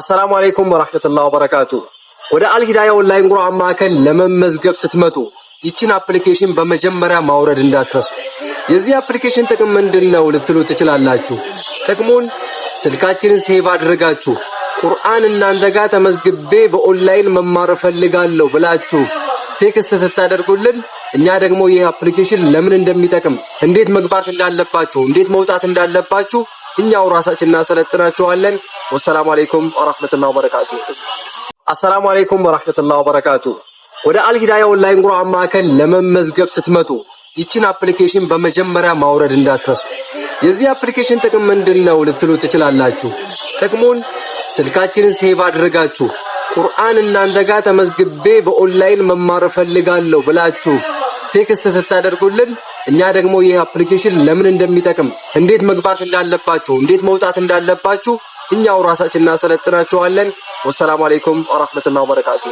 السلام عليكم ورحمة الله وبركاته. ወደ አልሂዳያ ኦንላይን ቁርአን ማዕከል ለመመዝገብ ስትመጡ ይቺን አፕሊኬሽን በመጀመሪያ ማውረድ እንዳትረሱ። የዚህ አፕሊኬሽን ጥቅም ምንድነው ልትሉ ትችላላችሁ። ጥቅሙን ስልካችንን ሴቭ አድርጋችሁ ቁርአን እናንተ ጋር ተመዝግቤ በኦንላይን መማር ፈልጋለሁ ብላችሁ ቴክስት ስታደርጉልን እኛ ደግሞ ይህ አፕሊኬሽን ለምን እንደሚጠቅም እንዴት መግባት እንዳለባችሁ እንዴት መውጣት እንዳለባችሁ እኛው ራሳችን እናሰለጥናችኋለን። ወሰላሙ አለይኩም ወራህመቱላሂ ወበረካቱ። السلام عليكم ورحمة الله وبركاته. ወደ አልሂዳያ ኦንላይን ቁርአን ማዕከል ለመመዝገብ ስትመጡ ይቺን አፕሊኬሽን በመጀመሪያ ማውረድ እንዳትረሱ። የዚህ አፕሊኬሽን ጥቅም ምንድነው ልትሉ ትችላላችሁ። ጥቅሙን ስልካችንን ሴቭ አድርጋችሁ ቁርአን እናንተ ጋር ተመዝግቤ በኦንላይን መማር ፈልጋለሁ ብላችሁ ቴክስት ስታደርጉልን እኛ ደግሞ ይህ አፕሊኬሽን ለምን እንደሚጠቅም እንዴት መግባት እንዳለባችሁ እንዴት መውጣት እንዳለባችሁ እኛው ራሳችን እናሰለጥናችኋለን። ወሰላሙ አለይኩም ወራህመቱላሂ ወበረካቱ።